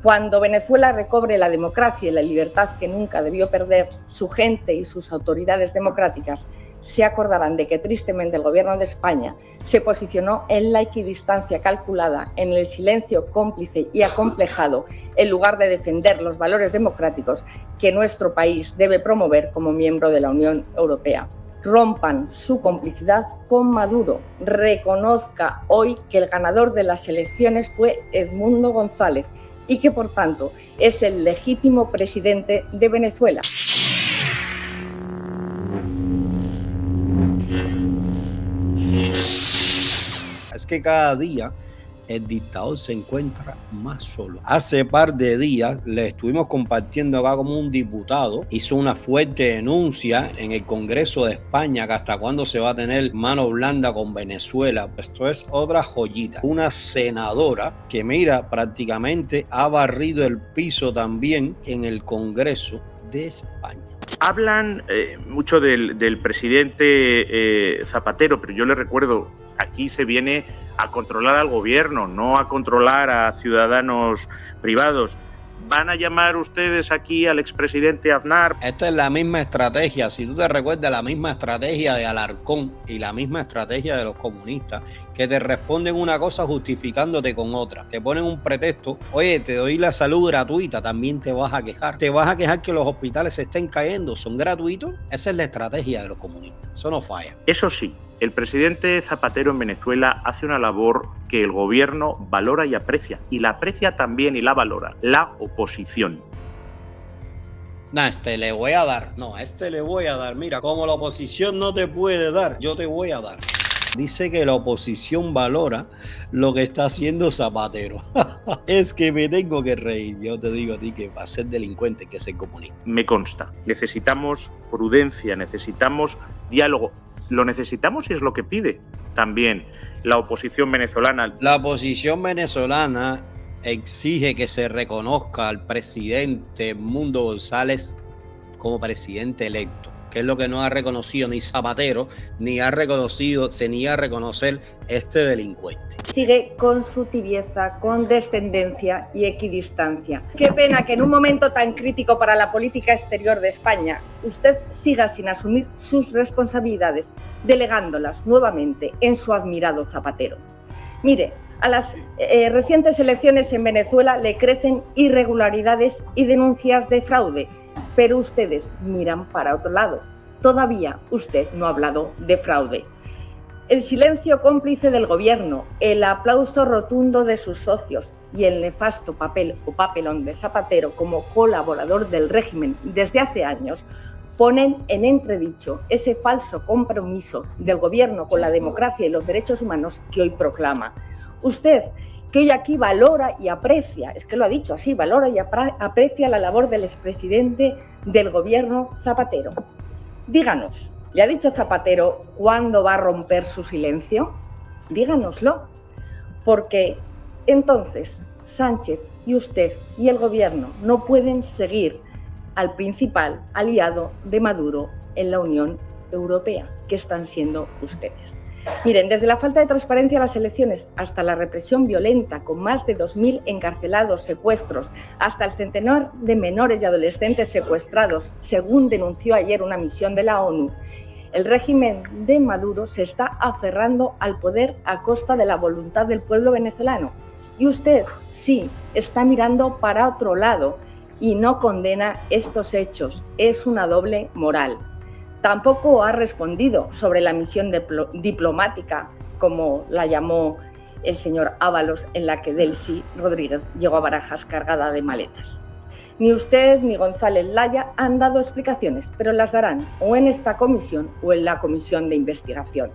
Cuando Venezuela recobre la democracia y la libertad que nunca debió perder, su gente y sus autoridades democráticas se acordarán de que tristemente el Gobierno de España se posicionó en la equidistancia calculada, en el silencio cómplice y acomplejado, en lugar de defender los valores democráticos que nuestro país debe promover como miembro de la Unión Europea. Rompan su complicidad con Maduro. Reconozca hoy que el ganador de las elecciones fue Edmundo González y que, por tanto, es el legítimo presidente de Venezuela. Es que cada día el dictador se encuentra más solo. Hace par de días le estuvimos compartiendo acá como un diputado hizo una fuerte denuncia en el Congreso de España que hasta cuándo se va a tener mano blanda con Venezuela. Esto es otra joyita. Una senadora que mira prácticamente ha barrido el piso también en el Congreso de España. Hablan mucho del presidente Zapatero, pero yo le recuerdo, aquí se viene a controlar al gobierno, no a controlar a ciudadanos privados. ¿Van a llamar ustedes aquí al expresidente Aznar? Esta es la misma estrategia, si tú te recuerdas, la misma estrategia de Alarcón y la misma estrategia de los comunistas, que te responden una cosa justificándote con otra. Te ponen un pretexto, oye, te doy la salud gratuita, también te vas a quejar. Te vas a quejar que los hospitales se estén cayendo, son gratuitos. Esa es la estrategia de los comunistas, eso no falla. Eso sí, el presidente Zapatero en Venezuela hace una labor que el gobierno valora y aprecia. Y la aprecia también y la valora la oposición. No, le voy a dar. No, le voy a dar. Mira, como la oposición no te puede dar, yo te voy a dar. Dice que la oposición valora lo que está haciendo Zapatero. Es que me tengo que reír. Yo te digo a ti que para ser delincuente hay que ser comunista. Me consta. Necesitamos prudencia, necesitamos diálogo. Lo necesitamos y es lo que pide también la oposición venezolana. La oposición venezolana exige que se reconozca al presidente Edmundo González como presidente electo, que es lo que no ha reconocido ni Zapatero, ni ha reconocido, se niega a reconocer este delincuente. Sigue con su tibieza, condescendencia y equidistancia. Qué pena que en un momento tan crítico para la política exterior de España, usted siga sin asumir sus responsabilidades, delegándolas nuevamente en su admirado Zapatero. Mire, a las recientes elecciones en Venezuela le crecen irregularidades y denuncias de fraude, pero ustedes miran para otro lado. Todavía usted no ha hablado de fraude. El silencio cómplice del gobierno, el aplauso rotundo de sus socios y el nefasto papel o papelón de Zapatero como colaborador del régimen desde hace años ponen en entredicho ese falso compromiso del gobierno con la democracia y los derechos humanos que hoy proclama. Usted, que hoy aquí valora y aprecia, es que lo ha dicho así, valora y aprecia la labor del expresidente del gobierno Zapatero. Díganos, ¿le ha dicho Zapatero cuándo va a romper su silencio? Díganoslo, porque entonces Sánchez y usted y el gobierno no pueden seguir al principal aliado de Maduro en la Unión Europea, que están siendo ustedes. Miren, desde la falta de transparencia en las elecciones hasta la represión violenta con más de 2.000 encarcelados, secuestros, hasta el centenar de menores y adolescentes secuestrados, según denunció ayer una misión de la ONU, el régimen de Maduro se está aferrando al poder a costa de la voluntad del pueblo venezolano. Y usted, sí, está mirando para otro lado y no condena estos hechos. Es una doble moral. Tampoco ha respondido sobre la misión diplomática, como la llamó el señor Ábalos, en la que Delcy Rodríguez llegó a Barajas cargada de maletas. Ni usted ni González Laya han dado explicaciones, pero las darán o en esta comisión o en la comisión de investigación.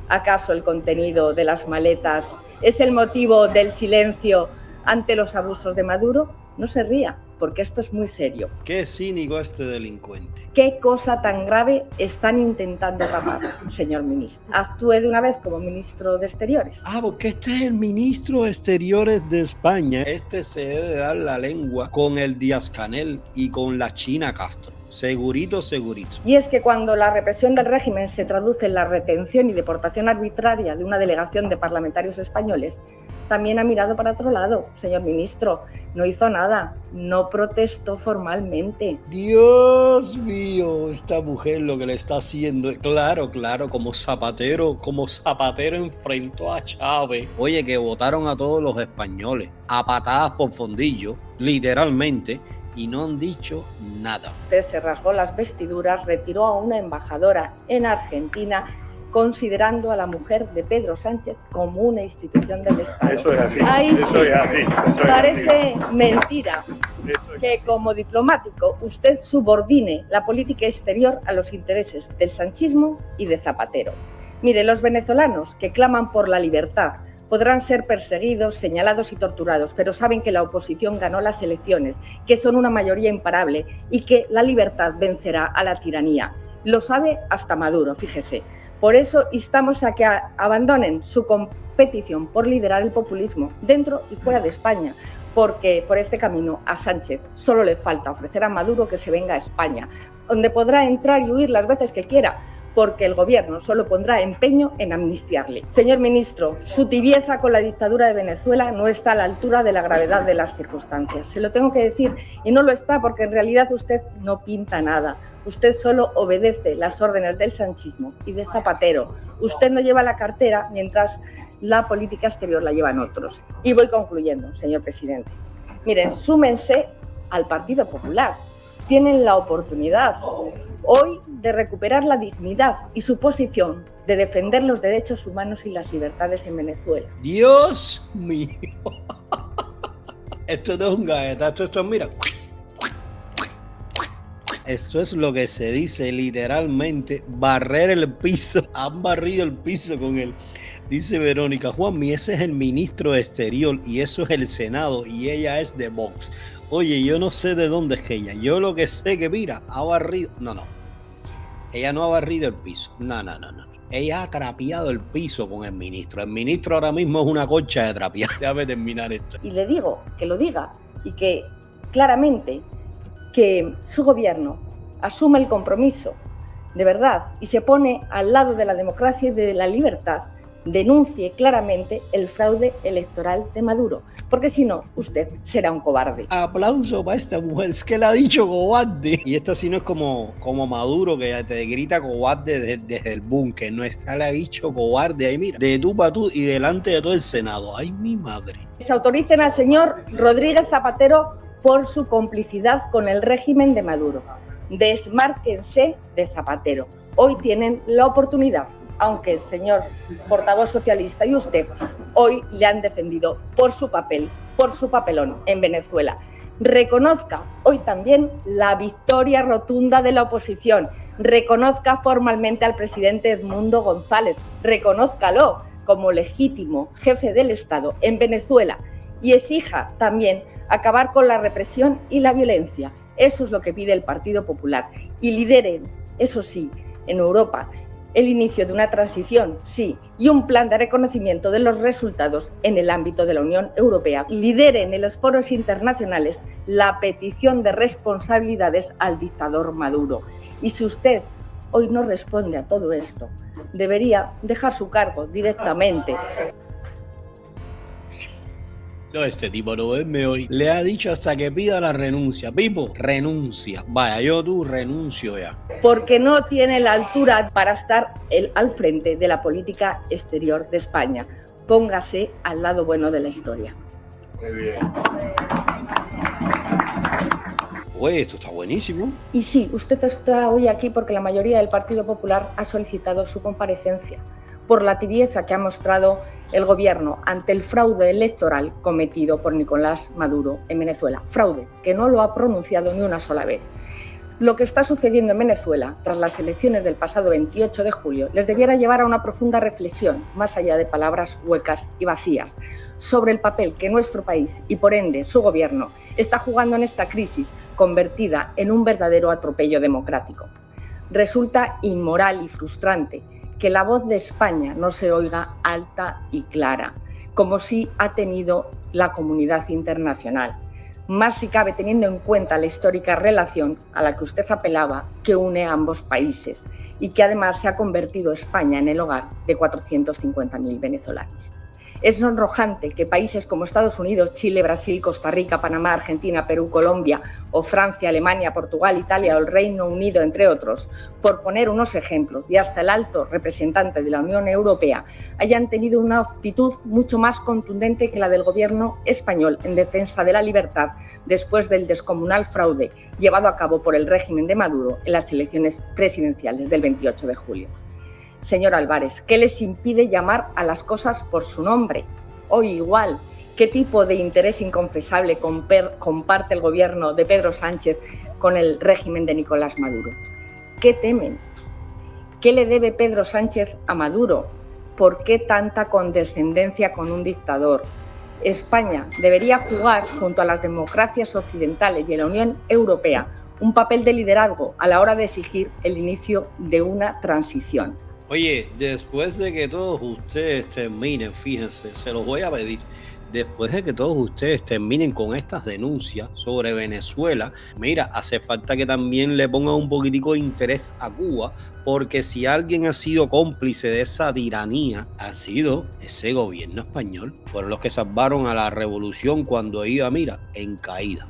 ¿Acaso el contenido de las maletas es el motivo del silencio ante los abusos de Maduro? No se ría, porque esto es muy serio. Qué cínico este delincuente. ¿Qué cosa tan grave están intentando tapar, señor ministro? Actúe de una vez como ministro de Exteriores. Porque este es el ministro de Exteriores de España. Este se debe dar la lengua con el Díaz-Canel y con la China Castro. Segurito, segurito. Y es que cuando la represión del régimen se traduce en la retención y deportación arbitraria de una delegación de parlamentarios españoles, también ha mirado para otro lado, señor ministro. No hizo nada, no protestó formalmente. Dios mío, esta mujer lo que le está haciendo, claro, como Zapatero enfrentó a Chávez. Oye, que votaron a todos los españoles, a patadas por fondillo, literalmente, y no han dicho nada. Usted se rasgó las vestiduras, retiró a una embajadora en Argentina, considerando a la mujer de Pedro Sánchez como una institución del Estado. Eso es así. Parece mentira que como diplomático usted subordine la política exterior a los intereses del sanchismo y de Zapatero. Mire, los venezolanos que claman por la libertad podrán ser perseguidos, señalados y torturados, pero saben que la oposición ganó las elecciones, que son una mayoría imparable y que la libertad vencerá a la tiranía. Lo sabe hasta Maduro, fíjese. Por eso instamos a que abandonen su competición por liderar el populismo dentro y fuera de España, porque por este camino a Sánchez solo le falta ofrecer a Maduro que se venga a España, donde podrá entrar y huir las veces que quiera, porque el gobierno solo pondrá empeño en amnistiarle. Señor ministro, su tibieza con la dictadura de Venezuela no está a la altura de la gravedad de las circunstancias. Se lo tengo que decir, y no lo está porque en realidad usted no pinta nada. Usted solo obedece las órdenes del sanchismo y de Zapatero. Usted no lleva la cartera mientras la política exterior la llevan otros. Y voy concluyendo, señor presidente. Miren, súmense al Partido Popular. Tienen la oportunidad hoy de recuperar la dignidad y su posición de defender los derechos humanos y las libertades en Venezuela. Dios mío. Esto no es un galletazo, esto es, mira. Esto es lo que se dice literalmente, barrer el piso. Han barrido el piso con él. Dice Verónica, Juanmi, ese es el ministro de Exterior y eso es el Senado y ella es de Vox. Oye, yo no sé de dónde es ella. Yo lo que sé que, mira, ha barrido... No. Ella no ha barrido el piso. No. Ella ha trapeado el piso con el ministro. El ministro ahora mismo es una concha de trapear. Déjame terminar esto. Y le digo que lo diga y que claramente que su gobierno asume el compromiso de verdad y se pone al lado de la democracia y de la libertad, denuncie claramente el fraude electoral de Maduro, porque si no, usted será un cobarde. Aplauso para esta mujer, es que le ha dicho cobarde. Y esta sí no es como Maduro, que te grita cobarde desde el búnker, no, esta le ha dicho cobarde ahí, mira, de tú para tú y delante de todo el Senado. Ay, mi madre. Se autoricen al señor Rodríguez Zapatero por su complicidad con el régimen de Maduro. Desmárquense de Zapatero. Hoy tienen la oportunidad, aunque el señor portavoz socialista y usted hoy le han defendido por su papelón en Venezuela. Reconozca hoy también la victoria rotunda de la oposición. Reconozca formalmente al presidente Edmundo González. Reconózcalo como legítimo jefe del Estado en Venezuela y exija también acabar con la represión y la violencia. Eso es lo que pide el Partido Popular. Y lideren, eso sí, en Europa, el inicio de una transición, sí, y un plan de reconocimiento de los resultados en el ámbito de la Unión Europea. Lideren en los foros internacionales la petición de responsabilidades al dictador Maduro. Y si usted hoy no responde a todo esto, debería dejar su cargo directamente. No, este tipo no verme hoy. Le ha dicho hasta que pida la renuncia. Pipo, renuncia. Vaya, tú renuncio ya. Porque no tiene la altura para estar al frente de la política exterior de España. Póngase al lado bueno de la historia. Muy bien. Oye, esto está buenísimo. Y sí, usted está hoy aquí porque la mayoría del Partido Popular ha solicitado su comparecencia por la tibieza que ha mostrado el gobierno ante el fraude electoral cometido por Nicolás Maduro en Venezuela. Fraude que no lo ha pronunciado ni una sola vez. Lo que está sucediendo en Venezuela tras las elecciones del pasado 28 de julio les debiera llevar a una profunda reflexión, más allá de palabras huecas y vacías, sobre el papel que nuestro país y por ende su gobierno está jugando en esta crisis convertida en un verdadero atropello democrático. Resulta inmoral y frustrante que la voz de España no se oiga alta y clara, como sí ha tenido la comunidad internacional. Más si cabe teniendo en cuenta la histórica relación a la que usted apelaba que une a ambos países y que además se ha convertido España en el hogar de 450.000 venezolanos. Es sonrojante que países como Estados Unidos, Chile, Brasil, Costa Rica, Panamá, Argentina, Perú, Colombia o Francia, Alemania, Portugal, Italia o el Reino Unido, entre otros, por poner unos ejemplos, y hasta el alto representante de la Unión Europea, hayan tenido una actitud mucho más contundente que la del gobierno español en defensa de la libertad después del descomunal fraude llevado a cabo por el régimen de Maduro en las elecciones presidenciales del 28 de julio. Señor Álvarez, ¿qué les impide llamar a las cosas por su nombre? O igual, ¿qué tipo de interés inconfesable comparte el gobierno de Pedro Sánchez con el régimen de Nicolás Maduro? ¿Qué temen? ¿Qué le debe Pedro Sánchez a Maduro? ¿Por qué tanta condescendencia con un dictador? España debería jugar, junto a las democracias occidentales y en la Unión Europea, un papel de liderazgo a la hora de exigir el inicio de una transición. Oye, después de que todos ustedes terminen, fíjense, se los voy a pedir, después de que todos ustedes terminen con estas denuncias sobre Venezuela, mira, hace falta que también le pongan un poquitico de interés a Cuba, porque si alguien ha sido cómplice de esa tiranía, ha sido ese gobierno español. Fueron los que salvaron a la revolución cuando iba, mira, en caída.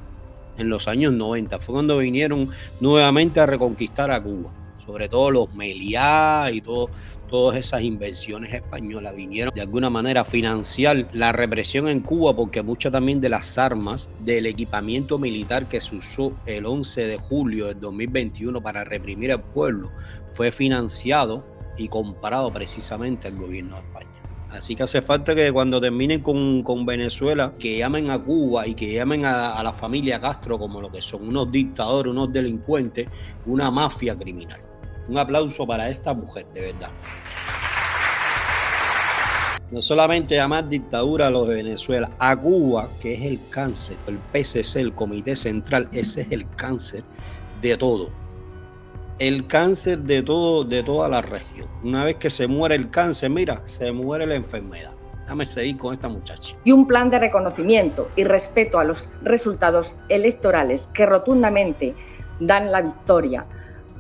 En los años 90 fue cuando vinieron nuevamente a reconquistar a Cuba. Sobre todo los Meliá y todas esas invenciones españolas vinieron de alguna manera a financiar la represión en Cuba, porque muchas también de las armas, del equipamiento militar que se usó el 11 de julio del 2021 para reprimir al pueblo, fue financiado y comprado precisamente al gobierno de España. Así que hace falta que cuando terminen con Venezuela, que llamen a Cuba y que llamen a la familia Castro como lo que son, unos dictadores, unos delincuentes, una mafia criminal. Un aplauso para esta mujer, de verdad. No solamente llamar dictadura a los de Venezuela, a Cuba, que es el cáncer, el PCC, el Comité Central, ese es el cáncer de todo. El cáncer de toda la región. Una vez que se muere el cáncer, mira, se muere la enfermedad. Déjame seguir con esta muchacha. Y un plan de reconocimiento y respeto a los resultados electorales que rotundamente dan la victoria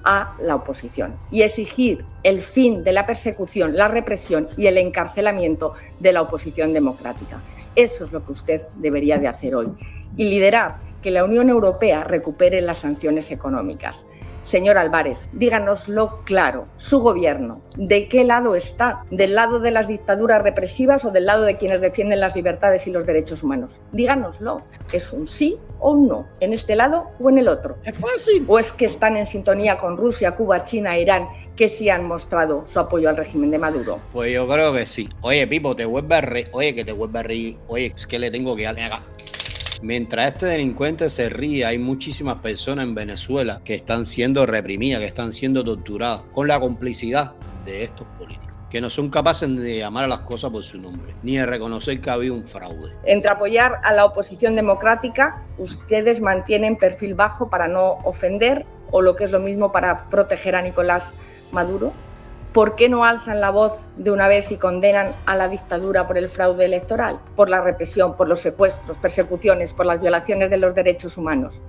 a la oposición, y exigir el fin de la persecución, la represión y el encarcelamiento de la oposición democrática. Eso es lo que usted debería de hacer hoy, y liderar que la Unión Europea recupere las sanciones económicas. Señor Álvarez, díganoslo claro, su gobierno, ¿de qué lado está? ¿Del lado de las dictaduras represivas o del lado de quienes defienden las libertades y los derechos humanos? Díganoslo, ¿es un sí o un no? ¿En este lado o en el otro? Es fácil. ¿O es que están en sintonía con Rusia, Cuba, China e Irán, que sí han mostrado su apoyo al régimen de Maduro? Pues yo creo que sí. Oye, Pipo, te vuelve a reír. Oye, que te vuelve a reír. Oye, es que le tengo que darle acá. Mientras este delincuente se ríe, hay muchísimas personas en Venezuela que están siendo reprimidas, que están siendo torturadas con la complicidad de estos políticos, que no son capaces de llamar a las cosas por su nombre, ni de reconocer que había un fraude. Entre apoyar a la oposición democrática, ustedes mantienen perfil bajo para no ofender, o lo que es lo mismo, para proteger a Nicolás Maduro. ¿Por qué no alzan la voz de una vez y condenan a la dictadura por el fraude electoral, por la represión, por los secuestros, persecuciones, por las violaciones de los derechos humanos?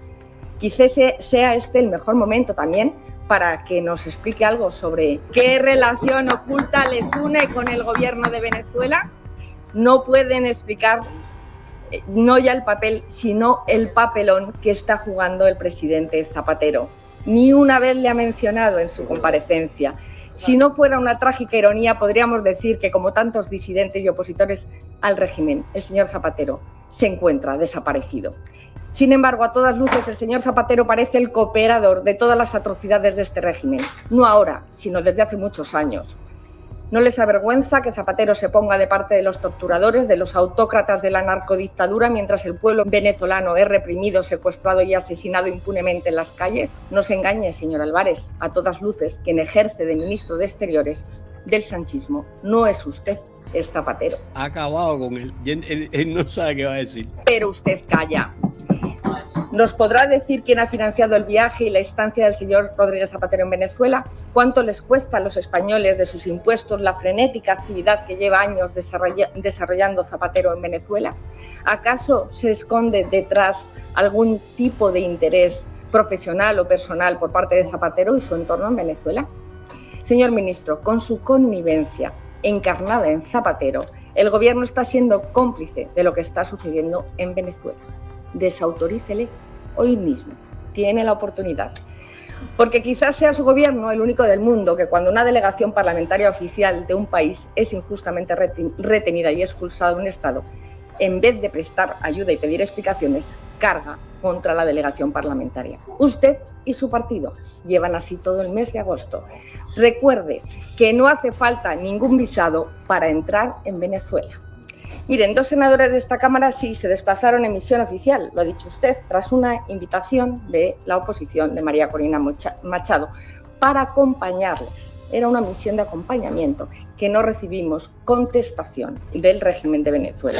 Quizás sea este el mejor momento también para que nos explique algo sobre qué relación oculta les une con el gobierno de Venezuela. No pueden explicar no ya el papel, sino el papelón que está jugando el presidente Zapatero. Ni una vez le ha mencionado en su comparecencia. Si no fuera una trágica ironía, podríamos decir que, como tantos disidentes y opositores al régimen, el señor Zapatero se encuentra desaparecido. Sin embargo, a todas luces, el señor Zapatero parece el cooperador de todas las atrocidades de este régimen, no ahora, sino desde hace muchos años. ¿No les avergüenza que Zapatero se ponga de parte de los torturadores, de los autócratas de la narcodictadura, mientras el pueblo venezolano es reprimido, secuestrado y asesinado impunemente en las calles? No se engañe, señor Álvarez, a todas luces, quien ejerce de ministro de Exteriores del sanchismo no es usted, es Zapatero. Ha acabado con él. Él no sabe qué va a decir. Pero usted calla. ¿Nos podrá decir quién ha financiado el viaje y la estancia del señor Rodríguez Zapatero en Venezuela? ¿Cuánto les cuesta a los españoles de sus impuestos la frenética actividad que lleva años desarrollando Zapatero en Venezuela? ¿Acaso se esconde detrás algún tipo de interés profesional o personal por parte de Zapatero y su entorno en Venezuela? Señor ministro, con su connivencia encarnada en Zapatero, El gobierno está siendo cómplice de lo que está sucediendo en Venezuela. Desautorícele hoy mismo. Tiene la oportunidad. Porque quizás sea su gobierno el único del mundo que cuando una delegación parlamentaria oficial de un país es injustamente retenida y expulsada de un Estado, en vez de prestar ayuda y pedir explicaciones, carga contra la delegación parlamentaria. Usted y su partido llevan así todo el mes de agosto. Recuerde que no hace falta ningún visado para entrar en Venezuela. Miren, 2 senadores de esta Cámara sí se desplazaron en misión oficial, lo ha dicho usted, tras una invitación de la oposición de María Corina Machado para acompañarles. Era una misión de acompañamiento que no recibimos contestación del régimen de Venezuela.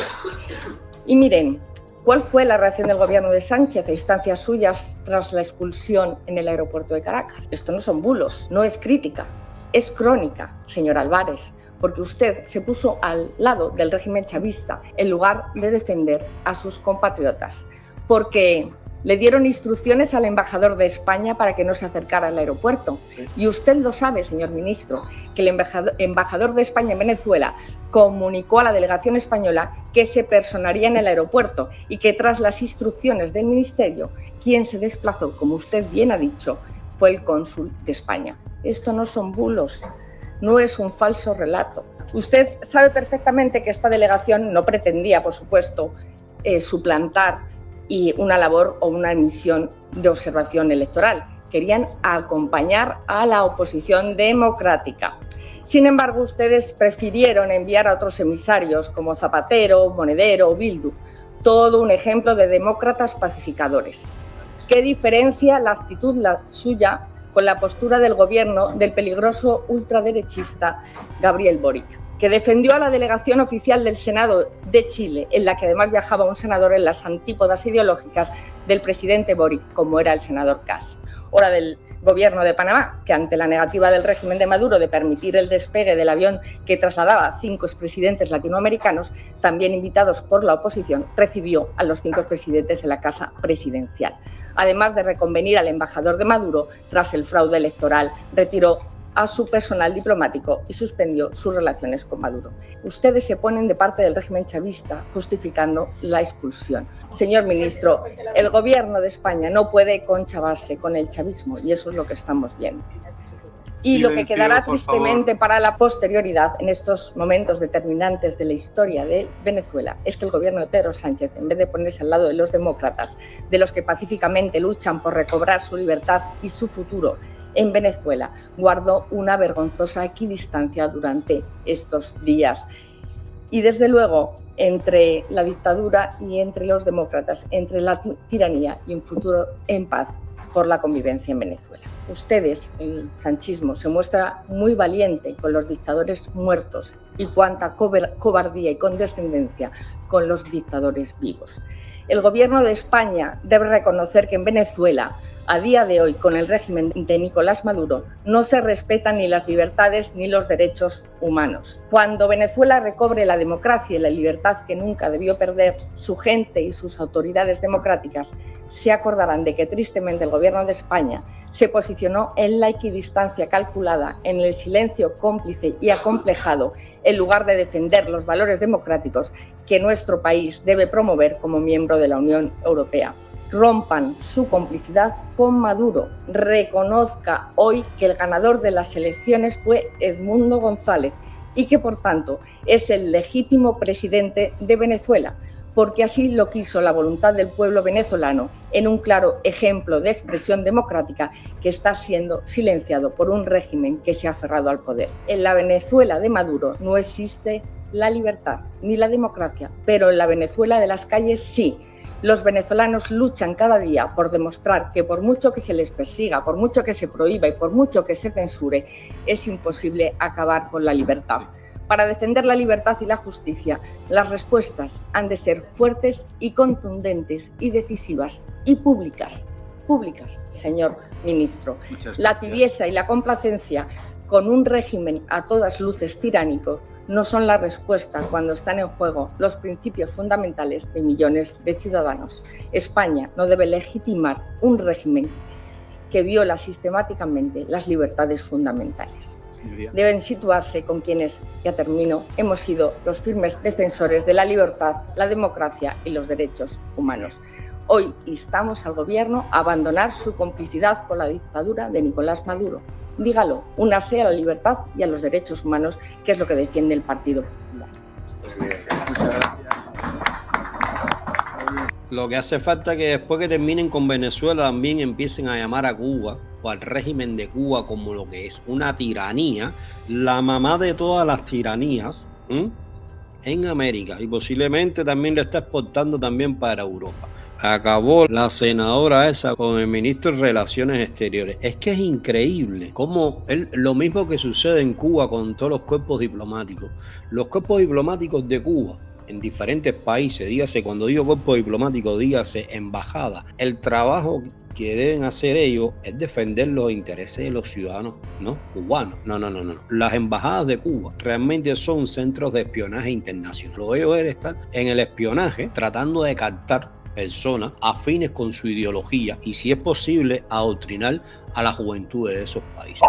Y miren, ¿cuál fue la reacción del gobierno de Sánchez a instancias suyas tras la expulsión en el aeropuerto de Caracas? Esto no son bulos, no es crítica, es crónica, señor Álvarez, porque usted se puso al lado del régimen chavista en lugar de defender a sus compatriotas, porque le dieron instrucciones al embajador de España para que no se acercara al aeropuerto. Y usted lo sabe, señor ministro, que el embajador de España en Venezuela comunicó a la delegación española que se personaría en el aeropuerto y que tras las instrucciones del ministerio, quien se desplazó, como usted bien ha dicho, fue el cónsul de España. Esto no son bulos. No es un falso relato. Usted sabe perfectamente que esta delegación no pretendía, por supuesto, suplantar una labor o una misión de observación electoral. Querían acompañar a la oposición democrática. Sin embargo, ustedes prefirieron enviar a otros emisarios como Zapatero, Monedero o Bildu, todo un ejemplo de demócratas pacificadores. ¿Qué diferencia la actitud suya con la postura del gobierno del peligroso ultraderechista Gabriel Boric, que defendió a la delegación oficial del Senado de Chile, en la que además viajaba un senador en las antípodas ideológicas del presidente Boric, como era el senador Kass? Hora del gobierno de Panamá, que ante la negativa del régimen de Maduro de permitir el despegue del avión que trasladaba a 5 expresidentes latinoamericanos, también invitados por la oposición, recibió a los 5 expresidentes en la Casa Presidencial. Además de reconvenir al embajador de Maduro tras el fraude electoral, retiró a su personal diplomático y suspendió sus relaciones con Maduro. Ustedes se ponen de parte del régimen chavista justificando la expulsión. Señor ministro, el gobierno de España no puede conchavarse con el chavismo y eso es lo que estamos viendo. Y lo que quedará tristemente para la posterioridad en estos momentos determinantes de la historia de Venezuela es que el gobierno de Pedro Sánchez, en vez de ponerse al lado de los demócratas, de los que pacíficamente luchan por recobrar su libertad y su futuro en Venezuela, guardó una vergonzosa equidistancia durante estos días. Y desde luego, entre la dictadura y entre los demócratas, entre la tiranía y un futuro en paz por la convivencia en Venezuela. Ustedes, el sanchismo, se muestra muy valiente con los dictadores muertos y cuánta cobardía y condescendencia con los dictadores vivos. El gobierno de España debe reconocer que en Venezuela, a día de hoy, con el régimen de Nicolás Maduro, no se respetan ni las libertades ni los derechos humanos. Cuando Venezuela recobre la democracia y la libertad que nunca debió perder, su gente y sus autoridades democráticas se acordarán de que tristemente el gobierno de España se posicionó en la equidistancia calculada, en el silencio cómplice y acomplejado, en lugar de defender los valores democráticos que nuestro país debe promover como miembro de la Unión Europea. Rompan su complicidad con Maduro. Reconozca hoy que el ganador de las elecciones fue Edmundo González y que, por tanto, es el legítimo presidente de Venezuela, porque así lo quiso la voluntad del pueblo venezolano, en un claro ejemplo de expresión democrática que está siendo silenciado por un régimen que se ha aferrado al poder. En la Venezuela de Maduro no existe la libertad ni la democracia, pero en la Venezuela de las calles sí. Los venezolanos luchan cada día por demostrar que por mucho que se les persiga, por mucho que se prohíba y por mucho que se censure, es imposible acabar con la libertad. Para defender la libertad y la justicia, las respuestas han de ser fuertes y contundentes y decisivas y públicas. Públicas, señor ministro. La tibieza y la complacencia con un régimen a todas luces tiránico no son la respuesta cuando están en juego los principios fundamentales de millones de ciudadanos. España no debe legitimar un régimen que viola sistemáticamente las libertades fundamentales. deben situarse con quienes, ya termino, hemos sido los firmes defensores de la libertad, la democracia y los derechos humanos. Hoy instamos al Gobierno a abandonar su complicidad con la dictadura de Nicolás Maduro. Dígalo, únase a la libertad y a los derechos humanos, que es lo que defiende el Partido Popular. Lo que hace falta es que después que terminen con Venezuela también empiecen a llamar a Cuba o al régimen de Cuba como lo que es una tiranía, la mamá de todas las tiranías en América, y posiblemente también le está exportando también para Europa. Acabó la senadora esa con el ministro de Relaciones Exteriores. Es que es increíble cómo lo mismo que sucede en Cuba con todos los cuerpos diplomáticos. Los cuerpos diplomáticos de Cuba en diferentes países, dígase, cuando digo cuerpo diplomático, dígase embajada, el trabajo que deben hacer ellos es defender los intereses de los ciudadanos, ¿no? Cubanos. No. Las embajadas de Cuba realmente son centros de espionaje internacional. Lo ellos deben estar en el espionaje tratando de captar personas afines con su ideología y, si es posible, adoctrinar a la juventud de esos países.